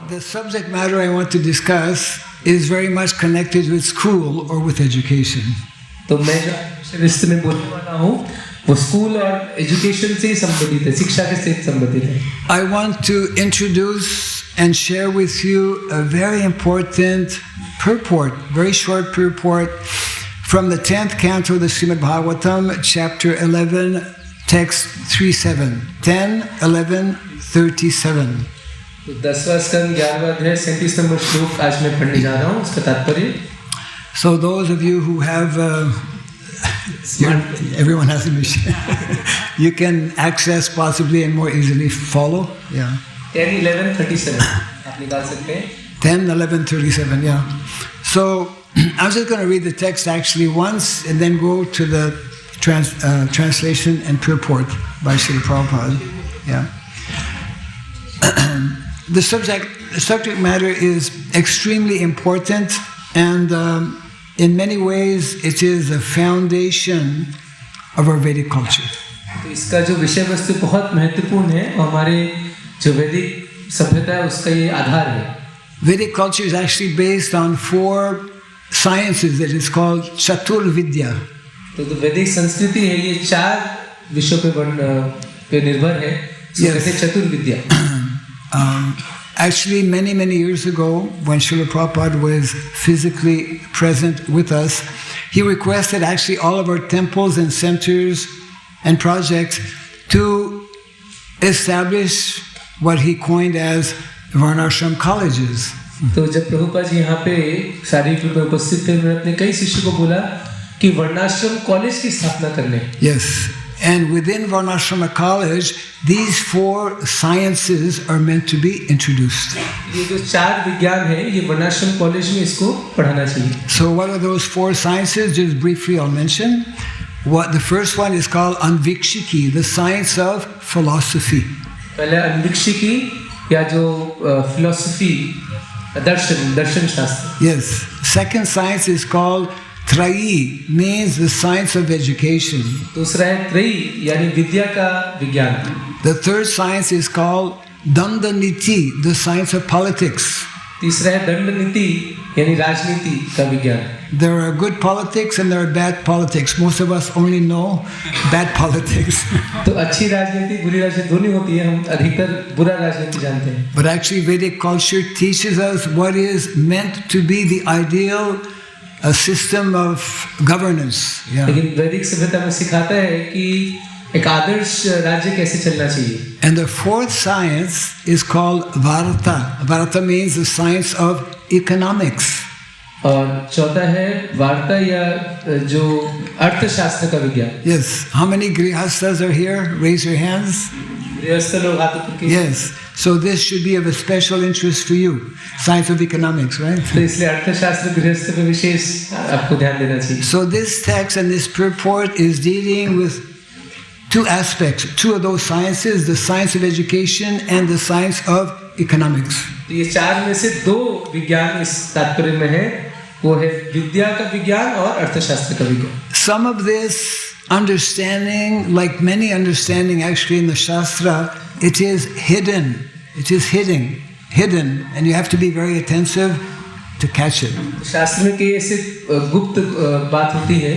The subject matter I want to discuss is very much connected with school or with education. तो मैं जो विषय में बोलने वाला हूँ वो स्कूल और एजुकेशन से ही संबंधित है, शिक्षा के साथ संबंधित है. I want to introduce and share with you a very important purport, very short purport from the 10th canto of the Srimad Bhagavatam, chapter 11, text 37. 10, 11, 37. तो 10वां स्कंद 11वां अध्याय 37 नंबर श्लोक आज मैं पढ़ने जा रहा हूँ. उसका तात्पर्य, So those of you who have, everyone has a machine, you can access possibly and more easily follow. Yeah. 10, 11, 37 आप निकाल सकते हैं. 10, 11, 37, yeah. So I'm just going to read the text actually once and then go to the translation and purport by Srila Prabhupada. Yeah. The subject matter is extremely important, and in many ways it is a foundation of our Vedic culture. तो इसका जो विषय वस्तु बहुत महत्वपूर्ण है, हमारे जो वैदिक सभ्यता है उसका ये आधार है. Vedic culture is actually based on 4 sciences that is called Chatur Vidya. तो वैदिक संस्कृति है, ये 4 विषयों पे निर्भर है. Yes. चतुर विद्या. Actually, many years ago, when Srila Prabhupada was physically present with us, he requested actually all of our temples and centers and projects to establish what he coined as Varnashram colleges. तो जब प्रभुपाद जी यहाँ पे शारीरिक रूप में उपस्थित थे, उन्होंने अपने कई शिष्यों को बोला कि वर्णाश्रम कॉलेज की स्थापना करने. Yes. And within Varnashrama College, these 4 sciences are meant to be introduced. ये जो 4 विज्ञान है, ये वर्णाश्रम कॉलेज में इसको पढ़ाना चाहिए. So what are those 4 sciences? Just briefly I'll mention. The first one is called Anvikshiki, the science of philosophy. पहले अन्वीक्षिकी या जो philosophy, दर्शन शास्त्र. Yes. Second science is called Trayi, means the science of education. दूसरा है त्रयी यानी विद्या का विज्ञान. The third science is called Dandaniti, the science of politics. तीसरा है दंड नीति यानी राजनीति का विज्ञान. There are good politics and there are bad politics. Most of us only know bad politics. तो अच्छी राजनीति बुरी राजनीति दोनों होती है, हम अधिकतर बुरा राजनीति जानते हैं. But actually Vedic culture teaches us what is meant to be the ideal a system of governance. Yeah. लेकिन वैदिक सभ्यता में सिखाता है कि एक आदर्श राज्य कैसे चलना चाहिए. And the 4th science is called Varta. Varta means the science of economics. और चौथा है वार्ता या जो अर्थशास्त्र का विज्ञान. Yes. How many grihastas are here? Raise your hands. गृहस्थ लोग हाथ ऊपर कीजिए. Yes. So this should be of a special interest for you. Science of economics, right? तो इसलिए अर्थशास्त्र गृहस्थ पे विशेष आपको ध्यान देना चाहिए. So this text and this purport is dealing with 2 aspects, 2 of those sciences, the science of education and the science of economics. तो ये 4 में से 2 विज्ञान इस तात्पर्य में है, वो है विद्या का विज्ञान और अर्थशास्त्र का विज्ञान. Some of this understanding, like many understanding actually in the Shastra, it is hidden. It is hidden, and you have to be very attentive to catch it. शास्त्र में कई ऐसे गुप्त बात होती है,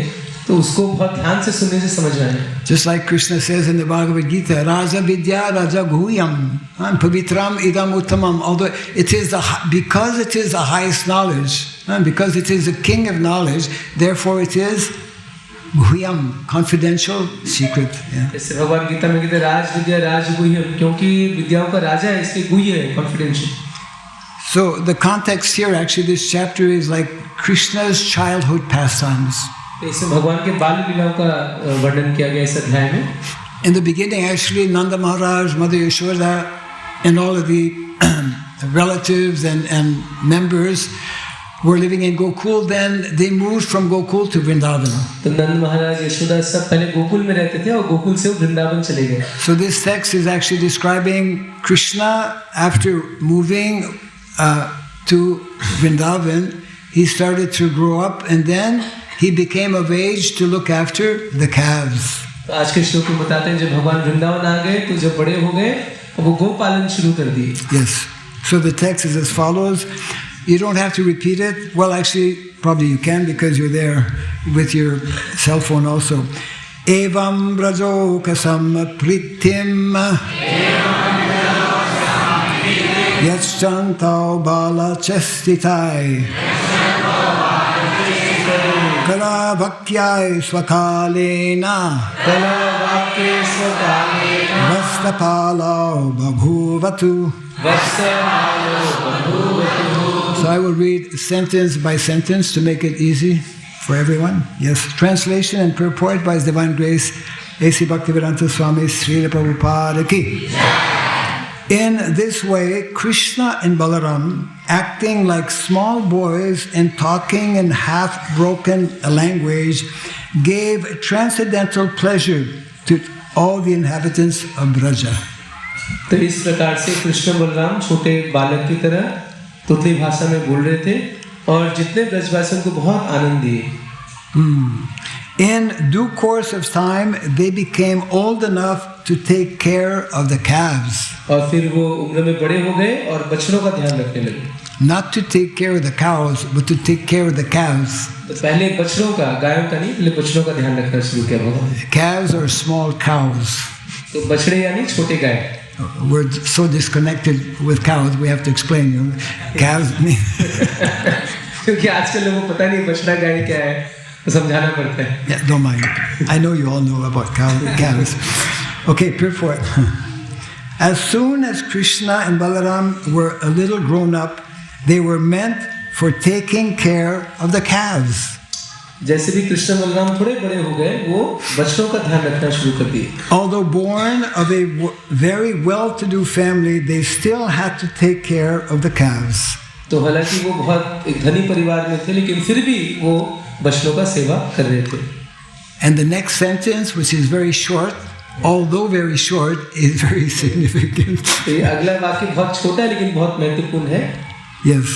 तो उसको बहुत ध्यान से सुनने से समझना है. Just like Krishna says in the Bhagavad Gita, Raja Vidya Raja Guhyam, Pavitram Idam Uttamam. Although because it is the highest knowledge, because it is the king of knowledge, therefore it is Guhyam, confidential, secret. जैसे भगवान गीता में कहते हैं राज विद्या राज गुह्यम, क्योंकि विद्याओं का राजा है इसलिए गुह्य है, confidential. So the context here, actually, this chapter is like Krishna's childhood pastimes. इसमें भगवान के बाल लीलाओं का वर्णन किया गया इस अध्याय में. In the beginning, actually, Nanda Maharaj, Mother Yashoda, and all of the relatives and members were living in Gokul. Then they moved from Gokul to Vrindavan. तो नंद महाराज यशोदा सब पहले गोकुल में रहते थे और गोकुल से वृंदावन चले गए. So this text is actually describing Krishna after moving to Vrindavan. He started to grow up, and then he became of age to look after the calves. तो आज के श्लोक में बताते हैं जब भगवान वृंदावन आ गए तो जब बड़े हो गए वो गोपालन शुरू कर दिए. Yes. So the text is as follows. You don't have to repeat it. Well, actually, probably you can because you're there with your cell phone also. Evam brajo kasam pritim yachantau bala chestitai kala vakyai swakalena vastapalo babhuvatu. So I will read sentence by sentence to make it easy for everyone. Yes. Translation and purport by His Divine Grace, A.C. Bhaktivedanta Swami Srila Prabhupada Ki. In this way, Krishna and Balaram, acting like small boys and talking in half-broken language, gave transcendental pleasure to all the inhabitants of Braja. तो इस प्रकार से कृष्ण बलराम छोटे बालक की तरह तुतली भाषा में बोल रहे थे और जितने ब्रजवासियों को बहुत आनंद दिए. In due course of time, they became old enough to take care of the calves. और फिर वो उम्र में बड़े हो गए और बछड़ों का ध्यान रखने लगे. Not to take care of the cows, but to take care of the calves. तो पहले बछड़ों का, गायों का नहीं, पहले बछड़ों का ध्यान रखना शुरू किया भगवान. Calves are small cows. तो बछड़े यानी छोटे गाय. We're so disconnected with cows, we have to explain. You know, calves mean क्योंकि आजकल लोगों को पता नहीं बछड़ा गाय क्या है, तो समझाना पड़ता है. Yeah, don't mind. I know you all know about calves. Okay, purport. As soon as Krishna and Balaram were a little grown up, they were meant for taking care of the calves. जैसे भी कृष्ण बलराम थोड़े बड़े हो गए, वो बछड़ों का ध्यान रखना शुरू कर दिए. Although born of a very well-to-do family, they still had to take care of the calves. तो हालांकि वो बहुत एक धनी परिवार में थे, लेकिन फिर भी वो बछड़ों का सेवा कर रहे थे. And the next sentence, which is very short, although very short, is very significant. ये अगला वाक्य बहुत छोटा है लेकिन बहुत महत्वपूर्ण है. Yes.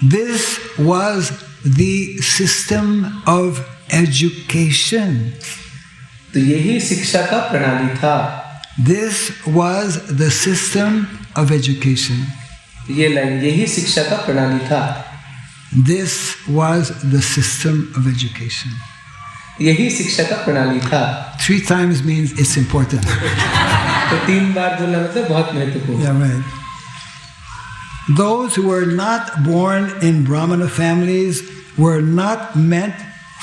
This was the system of education. तो यही शिक्षा का प्रणाली था. This was the system of education. ये लाइन, यही शिक्षा का प्रणाली था. This was the system of education. यही शिक्षा का प्रणाली था. 3 times means it's important. तो 3 बार बोलना मतलब बहुत महत्वपूर्ण. Yeah, right. Those who were not born in Brahmana families were not meant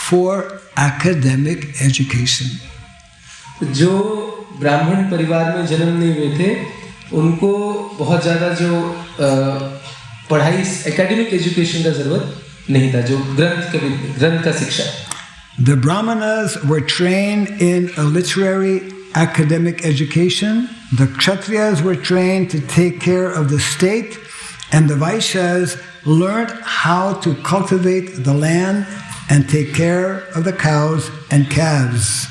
for academic education. जो ब्राह्मण परिवार में जन्म नहीं हुए थे, उनको बहुत ज़्यादा जो पढ़ाई एकेडमिक एजुकेशन का जरूरत नहीं था, जो ग्रंथ का शिक्षा. The Brahmanas were trained in a literary academic education. The Kshatriyas were trained to take care of the state, and the Vaishyas learned how to cultivate the land and take care of the cows and calves.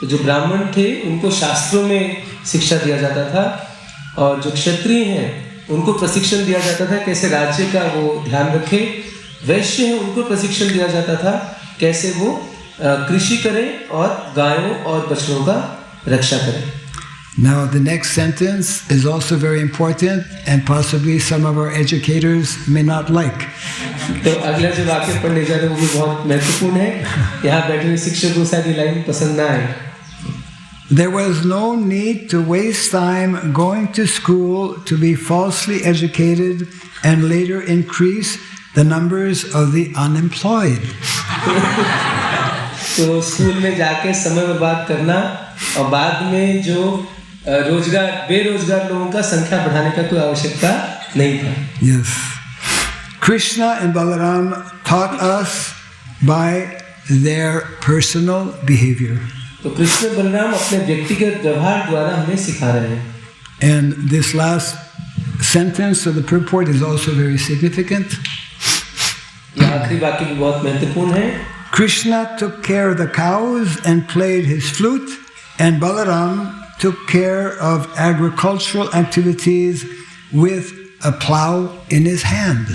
तो जो ब्राह्मण थे उनको शास्त्रों में शिक्षा दिया जाता था, और जो क्षत्रिय हैं उनको प्रशिक्षण दिया जाता था कैसे राज्य का वो ध्यान रखे. वैश्य हैं उनको प्रशिक्षण दिया जाता था कैसे वो कृषि करें और गायों और बछड़ों का रक्षा करें. Now the next sentence is also very important and possibly some of our educators may not like. तो अगला जो वाक्य पढ़ने जा रहे हैं वो भी बहुत महत्वपूर्ण है. यहाँ बैठे हुए शिक्षक को शायद ये लाइन पसंद ना आए. There was no need to waste time going to school to be falsely educated and later increase the numbers of the unemployed. तो स्कूल में जाके समय बर्बाद करना और बाद में जो बेरोजगार लोगों का संख्या बढ़ाने का कोई आवश्यकता नहीं था. Yes. Krishna and Balaram taught us by their personal behavior. तो कृष्ण बलराम अपने व्यक्तिगत व्यवहार द्वारा हमें सिखा रहे हैं. And this last sentence of the purport is also very significant. यह आखिरी वाक्य भी बहुत महत्वपूर्ण है. Krishna took care of the cows and played his flute, and Balaram took care of agricultural activities with a plow in his hand.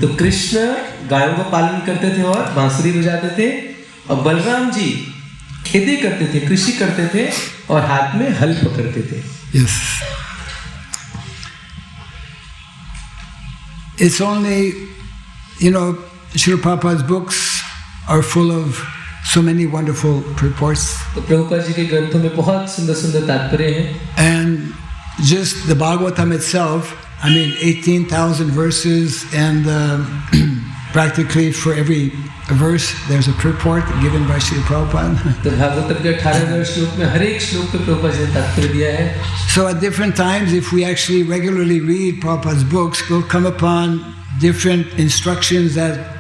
तो कृष्ण गायों का पालन करते थे और बांसुरी बजाते थे, और बलराम जी खेती करते थे, कृषि करते थे और हाथ में हल पकड़ते थे. Yes. it's only, Srila Prabhupada's books are full of so many wonderful purports. तो प्रभुपाद जी के ग्रंथों में बहुत सुंदर सुंदर तात्पर्य हैं. And just the Bhagavatam itself, 18,000 verses, and practically for every verse there's a purport given by Srila Prabhupada. तो भागवतम के 18,000 श्लोक में हर एक श्लोक पे प्रभुपाद जी ने तात्पर्य दिया है. So at different times, if we actually regularly read Prabhupada's books, we'll come upon different instructions that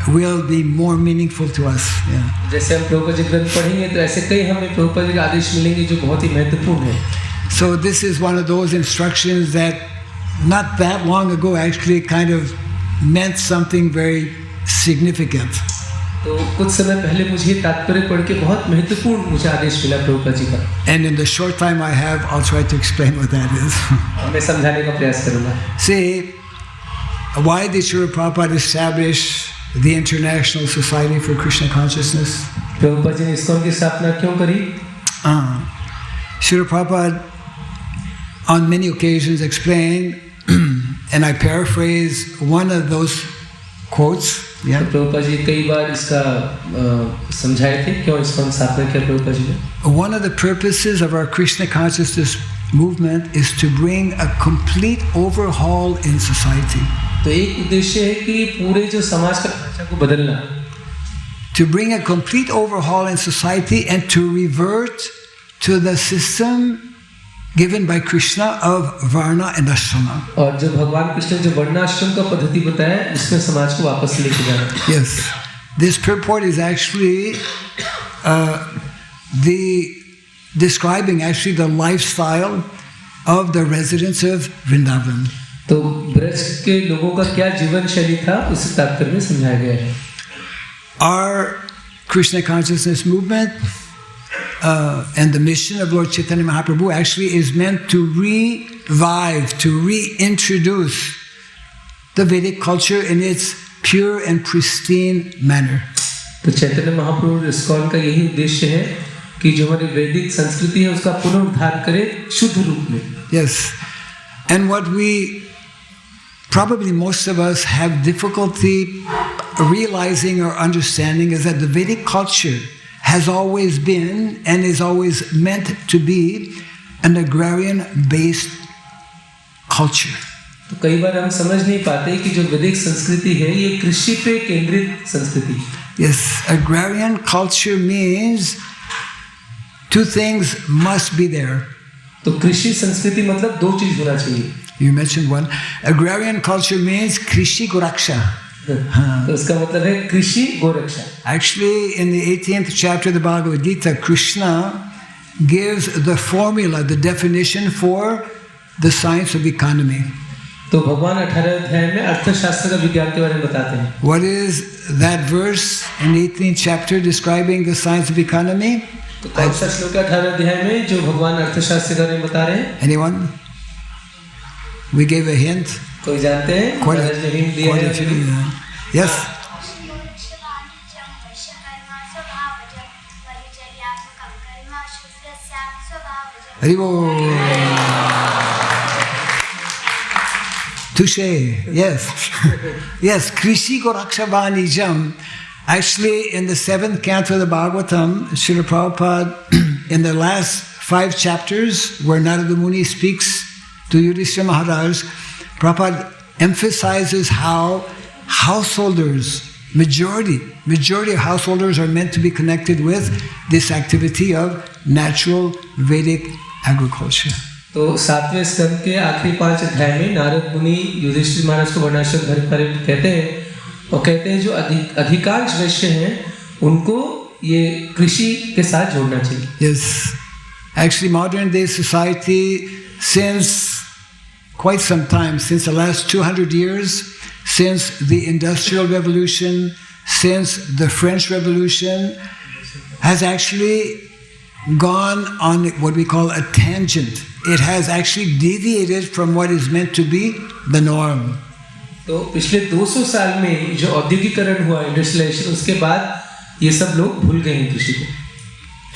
will be more meaningful to us. Yeah. जैसे हम प्रभुपाद जी ग्रंथ पढ़ेंगे तो ऐसे कई हमें प्रभुपाद जी के आदेश मिलेंगे जो बहुत ही महत्वपूर्ण है. So this is one of those instructions that not that long ago actually kind of meant something very significant. तो कुछ समय पहले मुझे तात्पर्य पढ़ के बहुत महत्वपूर्ण मुझे आदेश मिला प्रभुपाद जी का. And in the short time I have, I'll try to explain what that is. मैं समझाने का प्रयास करूँगा. See, why did Srila Prabhupada establish the International Society for Krishna Consciousness? Prabhupada ji ने ISKCON की स्थापना क्यों करी? Srila Prabhupada on many occasions explained, and I paraphrase one of those quotes. Yeah. तो प्रभुपाद जी कई बार इसका समझाए थे क्यों ISKCON स्थापना किया प्रभुपाद जी ने. One of the purposes of our Krishna consciousness movement is to bring a complete overhaul in society. तो एक उद्देश्य है कि पूरे जो समाज का ढांचा को बदलना. To bring a complete overhaul in society and to revert to the system given by Krishna of Varna and Ashrama. और जो भगवान कृष्ण जो वर्णाश्रम का पद्धति बताया इसमें समाज को वापस लेके जाना. Yes, this purport is actually describing actually the lifestyle of the residents of Vrindavan. तो ब्रज के लोगों का क्या जीवन शैली था उस तात्पर्य में समझाया गया है. Our Krishna consciousness movement and the mission of Lord Chaitanya Mahaprabhu actually is meant to revive, to reintroduce the Vedic culture in its pure and pristine manner. तो चैतन्य महाप्रभु ISKCON का यही उद्देश्य है कि जो हमारी वैदिक संस्कृति है उसका पुनरुद्धार करे शुद्ध रूप में. Yes, and what we probably most of us have difficulty realizing or understanding is that the Vedic culture has always been and is always meant to be an agrarian-based culture. तो कई बार हम समझ नहीं पाते कि जो वैदिक संस्कृति है ये कृषि पे केंद्रित संस्कृति. Yes, agrarian culture means two things must be there. तो कृषि संस्कृति मतलब दो चीज होना चाहिए. You mentioned one. Agrarian culture means Krishi Goraksha. तो उसका मतलब है कृषि गोरक्षा. Actually, in the 18th chapter of the Bhagavad Gita, Krishna gives the formula, the definition for the science of economy. तो भगवान 18 अध्याय में अर्थशास्त्र का विज्ञान के बारे में बताते हैं. What is that verse in the 18th chapter describing the science of economy? तो कौन सा श्लोक 18 अध्याय में जो भगवान अर्थशास्त्र के बारे में बता रहे हैं? Anyone? We gave a hint. कोई जानते हैं? Quite महाराज ने hint दिया a है. few. Yes. Haribo. Touche. Yes. Yes. Krishi Gorakshavanijam. Actually, in the 7th canto of the Bhagavatam, Srila Prabhupada, in the last 5 chapters, where Narada Muni speaks to Yudhishthira Maharaj, Prabhupada emphasizes how householders, majority of householders are meant to be connected with this activity of natural Vedic agriculture. तो 7वें स्कंद के आखिरी 5 अध्याय में नारद मुनि युधिष्ठिर महाराज को वर्णाश्रम धर्म पर कहते हैं और कहते हैं जो अधिकांश वैश्य हैं उनको ये कृषि के साथ जोड़ना चाहिए. Yes, actually modern day society, since quite some time, since the last 200 years, since the Industrial Revolution, since the French Revolution, has actually gone on what we call a tangent. It has actually deviated from what is meant to be the norm. तो पिछले 200 साल में जो औद्योगिकरण हुआ, industrialisation, उसके बाद ये सब लोग भूल गए हैं कृषि को.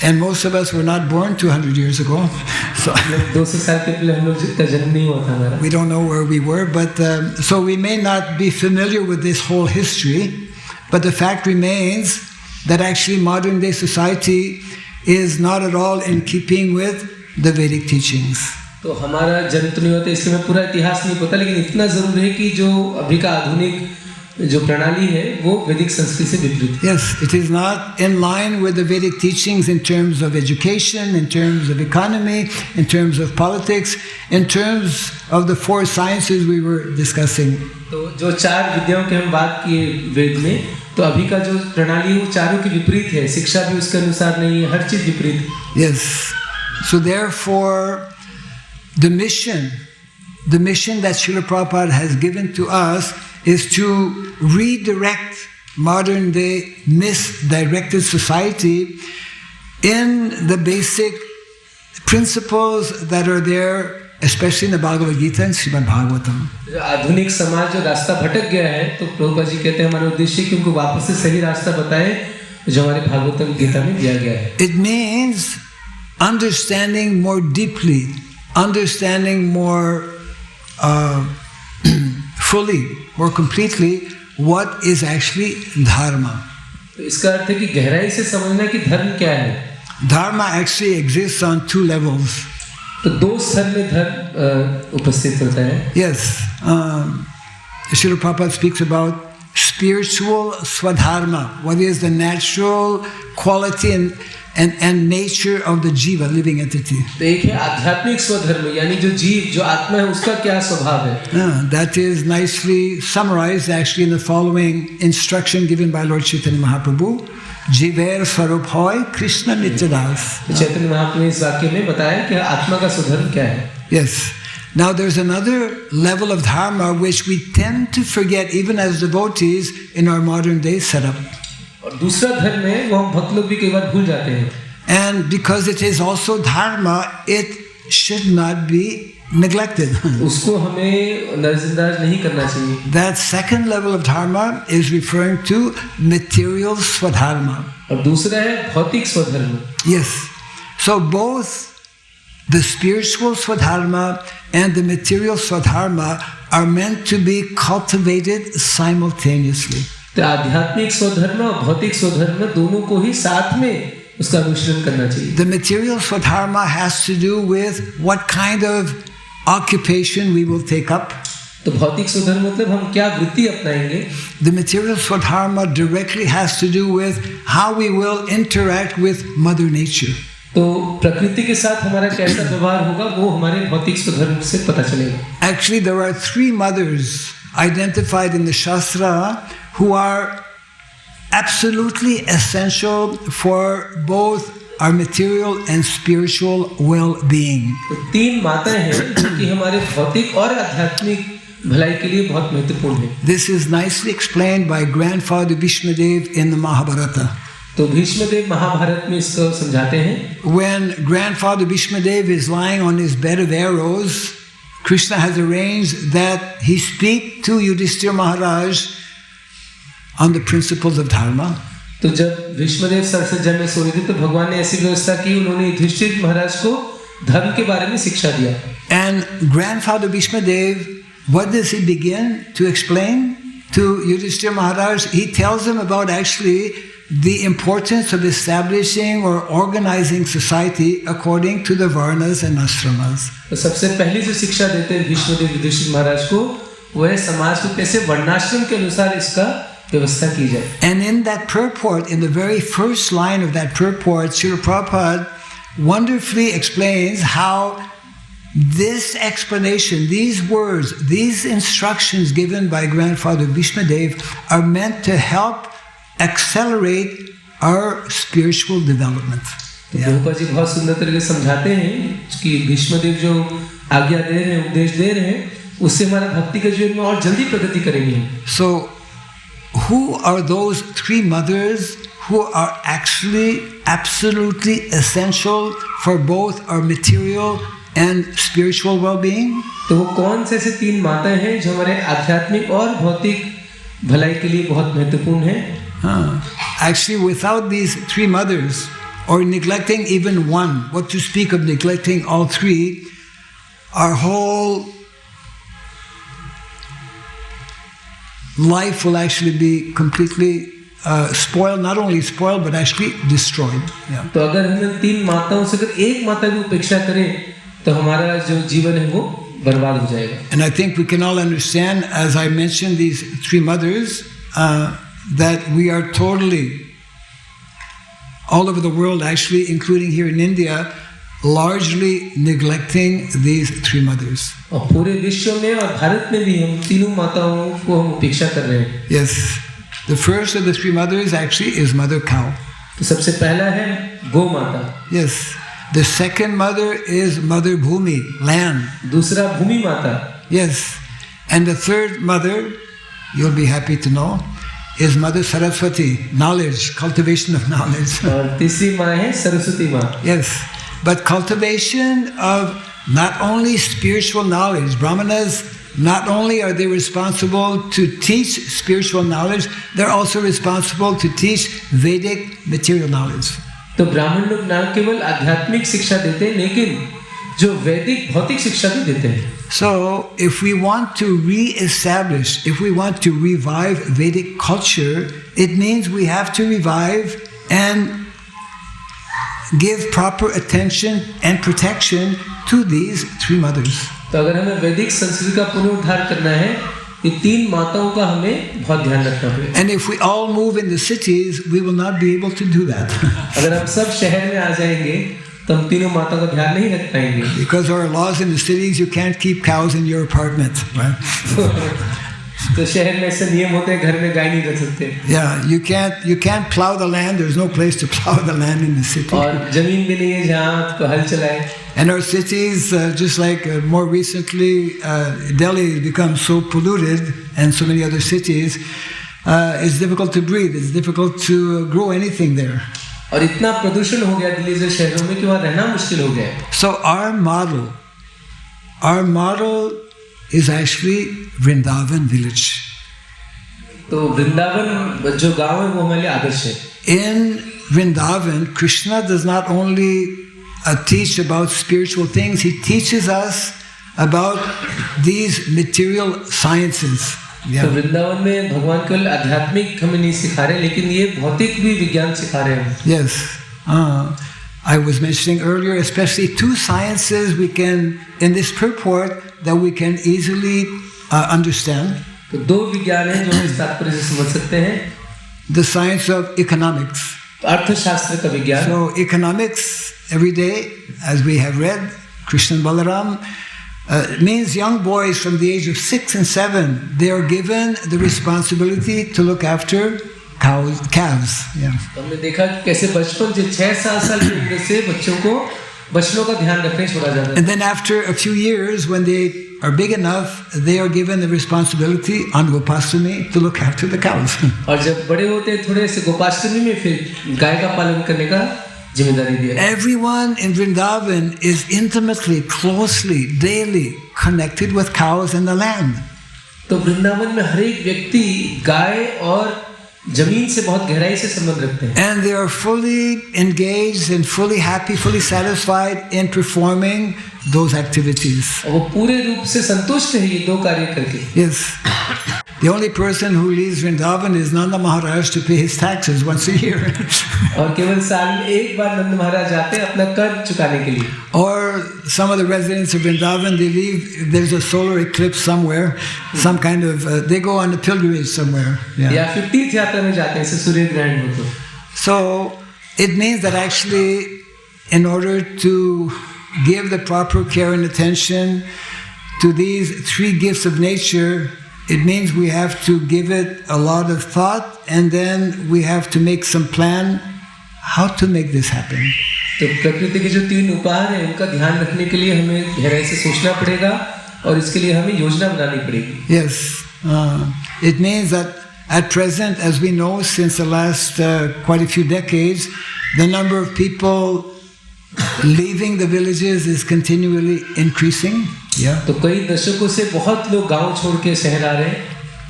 And most of us were not born 200 years ago. So 200 साल के पहले हम लोग जितना जन्म नहीं हुआ था हमारा. we don't know where we were, but so we may not be familiar with this whole history, but the fact remains that actually modern day society is not at all in keeping with the Vedic teachings. तो हमारा जन्म तो नहीं होता, इसलिए मैं पूरा इतिहास नहीं पता, लेकिन इतना जरूर है कि जो अभी का आधुनिक जो प्रणाली है वो वैदिक संस्कृति से विपरीत है. Yes, it is not in line with the Vedic teachings in terms of education, in terms of economy, in terms of politics, in terms of the 4 sciences we were discussing. तो जो 4 विद्याओं की हम बात किए वेद में, तो अभी का जो प्रणाली है वो चारों के विपरीत है. शिक्षा भी उसके अनुसार नहीं है, हर चीज विपरीत है. Yes, so therefore the mission that Srila Prabhupada has given to us is to redirect modern day misdirected society in the basic principles that are there, especially in the Bhagavad Gita and Srimad Bhagavatam. आधुनिक समाज जो रास्ता भटक गया है, तो प्रभुपाद जी कहते हैं हमारा उद्देश्य कि उनको वापस से सही रास्ता बताएं जो हमारे भागवतम गीता में दिया गया है. It means understanding more deeply, understanding more fully, more completely what is actually dharma. तो इसका अर्थ है कि गहराई से समझना कि धर्म क्या है. Dharma actually exists on 2 levels. तो 2 स्तर में धर्म उपस्थित होता है. Yes, Srila Prabhupada speaks about spiritual swadharma, what is the natural quality and nature of the jiva, living entity. तो एक है आध्यात्मिक स्वधर्म, यानी जो जीव, जो आत्मा है, उसका क्या स्वभाव है. That is nicely summarized actually in the following instruction given by Lord Chaitanya Mahaprabhu. Jiver Swarup Hoy Krishna Nityadas. Chaitanya Mahaprabhu ने इस वाक्य में बताया कि आत्मा का स्वधर्म क्या है. Yes. Now there's another level of dharma which we tend to forget even as devotees in our modern day setup. और दूसरा धर्म है वो हम भक्त लोग भी कई बार भूल जाते हैं. And because it is also dharma, it should not be neglected. उसको हमें नजरअंदाज नहीं करना चाहिए. That second level of dharma is referring to material swadharma. और दूसरा है भौतिक स्वधर्म. Yes. So both the spiritual swadharma and the material swadharma are meant to be cultivated simultaneously. तो आध्यात्मिक स्वधर्म और भौतिक स्वधर्म दोनों को ही साथ में उसका अनुसरण करना चाहिए. The material swadharma has to do with what kind of occupation we will take up. तो भौतिक स्वधर्म मतलब हम क्या वृत्ति अपनाएंगे. The material swadharma directly has to do with how we will interact with Mother Nature. तो प्रकृति के साथ हमारा कैसा व्यवहार होगा वो हमारे भौतिक स्वधर्म से पता चलेगा. Actually, there are 3 mothers identified in the Shastra who are absolutely essential for both our material and spiritual well-being. तो 3 माताएं हैं जो कि हमारे भौतिक और आध्यात्मिक भलाई के लिए बहुत महत्वपूर्ण है. This is nicely explained by Grandfather Bhishmadev in the Mahabharata. तो भीष्मदेव महाभारत में इसको समझाते हैं. When Grandfather Bhishmadev is lying on his bed of arrows, Krishna has arranged that he speak to Yudhishthira Maharaj on the principles of dharma. तो जब भीष्मदेव सरसज्जा में सो रहे थे तो भगवान ने ऐसी व्यवस्था की, उन्होंने युधिष्ठिर महाराज को धर्म के बारे में शिक्षा दिया. And Grandfather Bhishmadev, what does he begin to explain to Yudhishthira Maharaj? He tells him about actually the importance of establishing or organizing society according to the varnas and ashramas. तो सबसे पहली जो शिक्षा देते हैं भीष्मदेव युधिष्ठिर महाराज को, वह समाज को कैसे वर्णाश्रम के अनुसार इसका व्यवस्था की जाए. And in that purport, in the very first line of that purport, Srila Prabhupada wonderfully explains how this explanation, these words, these instructions given by Grandfather Bhishmadev are meant to help accelerate our spiritual development. Prabhupada ji बहुत सुंदर तरीके से समझाते हैं कि भीष्मदेव जो आज्ञा दे रहे हैं, उपदेश दे रहे हैं, उससे हमारा भक्ति के जीवन में और जल्दी प्रगति करेंगे. So, who are those 3 mothers who are actually absolutely essential for both our material and spiritual well-being? तो वो कौन से ऐसे 3 माताएं हैं जो हमारे आध्यात्मिक और भौतिक भलाई के लिए बहुत महत्वपूर्ण हैं? Actually, without these 3 mothers, or neglecting even one, what to speak of neglecting all three, our whole life will actually be completely spoiled, not only spoiled, but actually destroyed. Yeah. तो अगर हम इन तीन माताओं से अगर एक माता की उपेक्षा करें तो हमारा जो जीवन है वो बर्बाद हो जाएगा. And I think we can all understand, as I mentioned these three mothers, that we are totally, all over the world actually, including here in India, largely neglecting these three mothers. और पूरे विश्व में और भारत में भी हम तीनों माताओं को हम उपेक्षा कर रहे हैं. Yes, the first of the three mothers actually is Mother Cow. तो सबसे पहला है गौ माता. Yes, the second mother is Mother Bhumi, land. दूसरा भूमि माता. Yes, and the third mother, you'll be happy to know, is Mother Saraswati, knowledge, cultivation of knowledge. और तीसरी माँ है सरस्वती माँ. Yes, but cultivation of not only spiritual knowledge. Brahmanas, not only are they responsible to teach spiritual knowledge, they're also responsible to teach Vedic material knowledge. तो ब्राह्मण लोग न केवल आध्यात्मिक शिक्षा देते हैं लेकिन जो वैदिक भौतिक शिक्षा भी देते हैं. So, if we want to re-establish, if we want to revive Vedic culture, it means we have to revive and give proper attention and protection to these three mothers. तो अगर हमें वैदिक संस्कृति का पुनरुद्धार करना है, ये तीन माताओं का हमें बहुत ध्यान रखना पड़ेगा. And if we all move in the cities, we will not be able to do that. अगर हम सब शहर में आ जाएंगे तो हम तीनों माताओं का ध्यान नहीं रख पाएंगे. Because our laws in the cities, you can't keep cows in your apartment. Right? तो शहर में ऐसे नियम होते हैं, घर में गाय नहीं रख सकते. Yeah, you can't plow the land. There's no place to plow the land in the city. और जमीन भी नहीं है जहाँ आप हल चलाएं. And our cities, just like more recently, Delhi has become so polluted, and so many other cities, it's difficult to breathe. It's difficult to grow anything there. और इतना प्रदूषण हो गया दिल्ली जैसे शहरों में कि वहाँ रहना मुश्किल हो गया. So our model is actually Vrindavan village. तो वृंदावन जो गांव है वो हमारे लिए आदर्श है. In Vrindavan, Krishna does not only teach about spiritual things, he teaches us about these material sciences. तो वृंदावन में भगवान केवल आध्यात्मिक हमें नहीं सिखा रहे लेकिन ये भौतिक भी विज्ञान सिखा रहे हैं. Yes. I was mentioning earlier, especially two sciences we can, in this purport, that we can easily understand. तो दो विज्ञान हैं जो हम इस तात्पर्य से समझ सकते हैं. The science of economics. अर्थशास्त्र का विज्ञान. So economics, every day, as we have read, Krishna and Balaram, means young boys from the age of 6 and 7, they are given the responsibility to look after calves. Yeah. तो हमने देखा कि कैसे बचपन से 6-7 साल की उम्र से बच्चों को बछड़ों का ध्यान रखने छोड़ा जाता है. And then after a few years, when they are big enough, they are given the responsibility on Gopastami to look after the cows. और जब बड़े होते हैं थोड़े से गोपाष्टमी में फिर गाय का पालन करने का जिम्मेदारी दिया. Everyone in Vrindavan is intimately, closely, daily connected with cows and the land. तो वृंदावन में हर एक व्यक्ति गाय और जमीन से बहुत गहराई से संबंध रखते हैं. And they are fully engaged and fully happy, fully satisfied in performing those activities. और वो पूरे रूप से संतुष्ट है ये दो कार्य करके. Yes. The only person who leaves Vrindavan is Nanda Maharaj to pay his taxes once a year. और केवल साल में एक बार नंद महाराज जाते हैं अपना कर चुकाने के लिए. Or some of the residents of Vrindavan, they leave, there's a solar eclipse somewhere, some kind of, they go on a pilgrimage somewhere. Yeah. या फिर तीर्थ यात्रा में जाते हैं जैसे सूर्य ग्रहण हो तो. So it means that actually, in order to give the proper care and attention to these three gifts of nature, it means we have to give it a lot of thought, and then we have to make some plan how to make this happen. तो प्रकृति के जो तीन उपहार हैं उनका ध्यान रखने के लिए हमें गहराई से सोचना पड़ेगा और इसके लिए हमें योजना बनानी पड़ेगी. Yes, it means that at present, as we know, since the last quite a few decades, the number of people leaving the villages is continually increasing. Yeah. तो कई दशकों से बहुत लोग गांव छोड़ के शहर आ रहे हैं.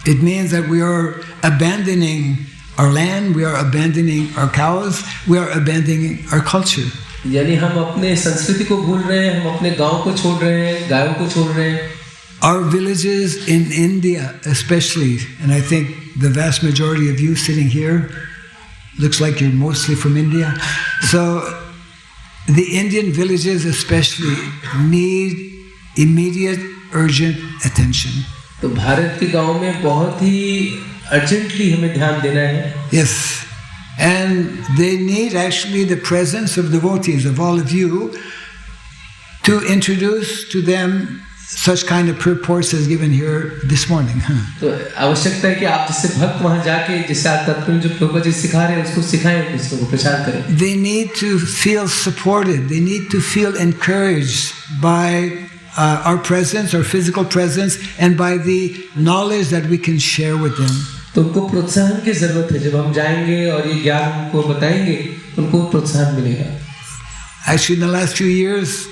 It means that we are abandoning our land, we are abandoning our cows, we are abandoning our culture. यानी हम अपने संस्कृति को भूल रहे हैं, हम अपने गांव को छोड़ रहे हैं, गायों को छोड़ रहे हैं. Our villages in India especially, and I think the vast majority of you sitting here, looks like you're mostly from India. So the Indian villages especially need immediate, urgent attention. तो भारत के गांव में बहुत ही urgently हमें ध्यान देना है. Yes. And they need actually the presence of devotees, of all of you, to introduce to them such kind of purports as given here this morning. तो आवश्यकता है कि आप जैसे भक्त वहाँ जाके जैसे आप तत्व जो प्रभुपाद जी सिखा रहे हैं उसको सिखाएं, दूसरों को प्रचार करें. They need to feel supported. They need to feel encouraged by our presence, our physical presence, and by the knowledge that we can share with them. तो उनको प्रोत्साहन की जरूरत है. जब हम जाएंगे और ये ज्ञान उनको बताएंगे, उनको प्रोत्साहन मिलेगा. Actually, in the last few years,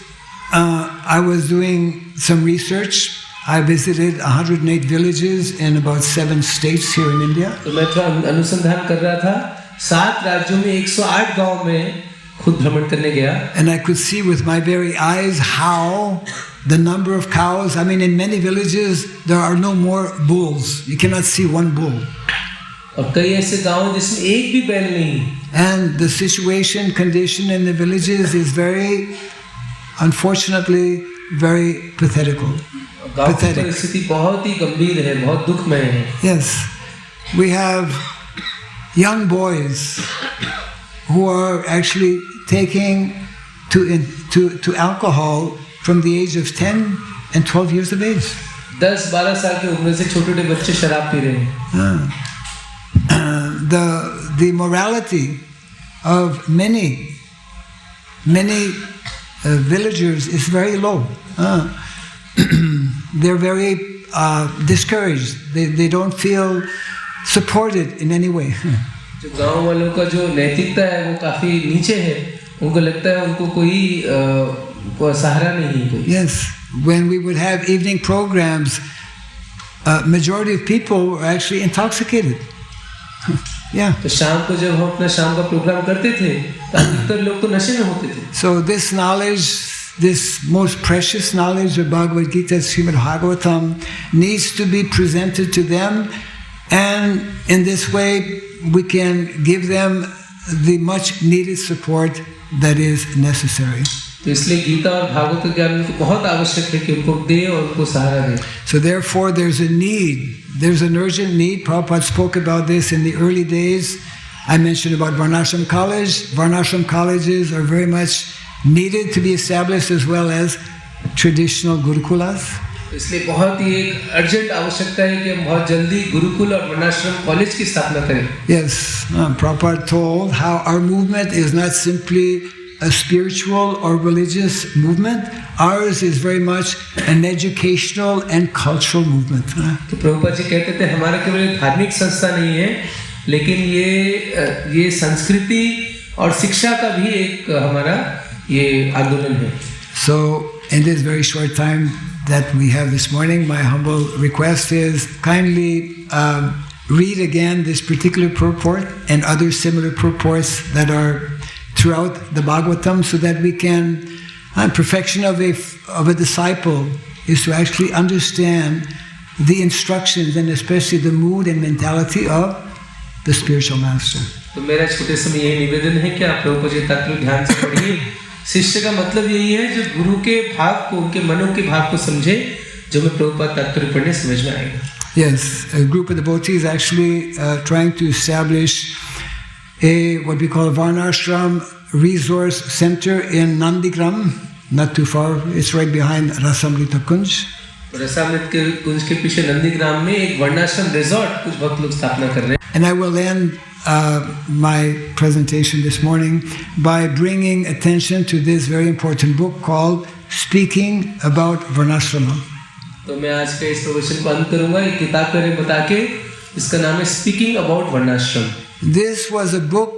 I was doing some research. I visited 108 villages in about 7 states here in India. तो मैं थोड़ा अनुसंधान कर रहा था. 7 राज्यों में 108 गांव में खुद भ्रमण करने गया. And I could see with my very eyes how the number of cows, I mean in many villages there are no more bulls. You cannot see one bull. और कई ऐसे गांव जिसमें एक भी बैल नहीं. And the situation, condition in the villages is very, unfortunately, very pathetic. गांव की परिस्थिति बहुत ही गंभीर है, बहुत दुखमय है. Yes, we have young boys who are actually taking to alcohol from the age of 10 and 12 years of age. 10-12 साल की उम्र से छोटे-छोटे बच्चे शराब पी रहे हैं. The morality of many villagers is very low. They're very discouraged. They don't feel supported in any way. जो गांव वालों का जो नैतिकता है वो काफी नीचे है. उनको लगता है उनको कोई सहारा नहीं है. Yes, when we would have evening programs, majority of people were actually intoxicated. Yeah. तो शाम को जब हम अपना शाम का प्रोग्राम करते थे, तो अधिकतर लोग तो नशे में होते थे. So this knowledge, this most precious knowledge of Bhagavad Gita, Srimad Bhagavatam, needs to be presented to them, and in this way we can give them the much needed support that is necessary. तो इसलिए गीता और भागवत ज्ञान उनको बहुत आवश्यक है कि उनको दे और उनको सहारा दे. So therefore there's a need, there's an urgent need. Prabhupada spoke about this in the early days. I mentioned about Varnashram College. Varnashram colleges are very much needed to be established, as well as traditional gurukulas. इसलिए बहुत ही एक urgent आवश्यकता है कि हम बहुत जल्दी गुरुकुल और वर्णाश्रम कॉलेज की स्थापना करें. Yes, Prabhupada told how our movement is not simply a spiritual or religious movement. Ours is very much an educational and cultural movement. तो प्रभुपाद जी कहते थे हमारा केवल एक धार्मिक संस्था नहीं है, लेकिन ये संस्कृति और शिक्षा का भी एक हमारा ये आंदोलन है. So in this very short time that we have this morning, my humble request is kindly read again this particular purport and other similar purports that are throughout the Bhagavatam, so that we can, perfection of a disciple is to actually understand the instructions and especially the mood and mentality of the spiritual master. तो मेरा छोटे समय यही निवेदन है कि आप लोगों को ये तत्व ध्यान से पढ़िए. शिष्य का मतलब यही है जो गुरु के भाव को, उनके मनों के भाव को समझे, जो मैं प्रभुपाद तत्व पढ़ने समझ में आएगा. Yes, a group of devotees actually trying to establish what we call a Varnashram Resource Center in Nandigram, not too far. It's right behind Rasamrita Kunj. Rasamrita के कुंज के पीछे नंदीग्राम में एक वर्णाश्रम रिजॉर्ट कुछ भक्त लोग स्थापना कर रहे हैं. And I will end my presentation this morning by bringing attention to this very important book called Speaking About Varnashrama. तो मैं आज के इस प्रवचन को अंत करूंगा एक किताब के बारे में बता के. इसका नाम है Speaking About Varnashram. This was a book,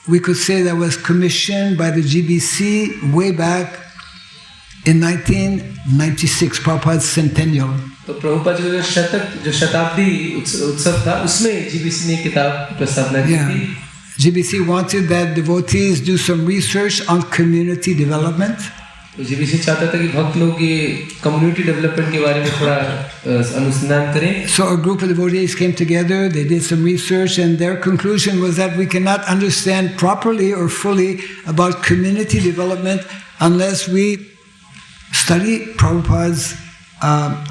we could say, that was commissioned by the GBC way back in 1996, Prabhupada's centennial. तो प्रभुपाद जी का जो शताब्दी उत्सव था उसमें जीबीसी ने किताब की प्रस्तावना की Yeah. थी। GBC wanted that devotees do some research on community development. तो जीबीसी चाहता था कि भक्त लोग ये कम्युनिटी डेवलपमेंट के बारे में थोड़ा अनुसंधान करें। So a group of devotees came together, they did some research, and their conclusion was that we cannot understand properly or fully about community development unless we study Prabhupada's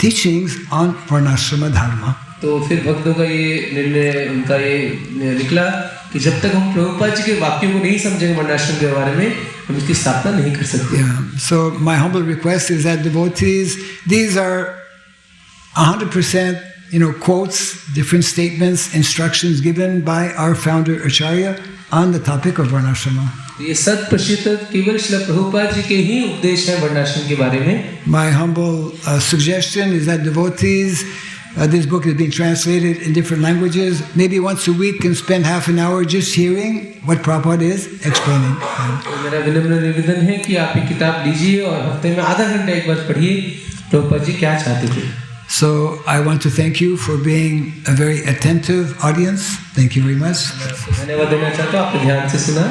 teachings on Varnashrama Dharma. तो फिर भक्तों का ये निर्णय उनका ये निकला कि जब तक हम प्रभुपाद जी के वाक्यों को नहीं समझेंगे वर्णाश्रम के बारे में हम इसकी स्थापना नहीं कर सकते। Yeah. So my humble request is that devotees, these are 100%, quotes, different statements, instructions given by our founder Acharya on the topic of Varnashrama. ये 100% केवल श्रील प्रभुपाद जी के ही उपदेश हैं वर्णाश्रम के बारे में। My humble suggestion is that devotees, this book is being translated in different languages. Maybe once a week can spend half an hour just hearing what Prabhupada is explaining. तो मेरा विनम्र निवेदन है कि आप ये किताब लीजिए और हफ्ते में आधा घंटा एक बार पढ़िए प्रभुपाद जी क्या चाहते थे। So I want to thank you for being a very attentive audience. Thank you very much. धन्यवाद देना चाहता हूँ, आपने ध्यान से सुना।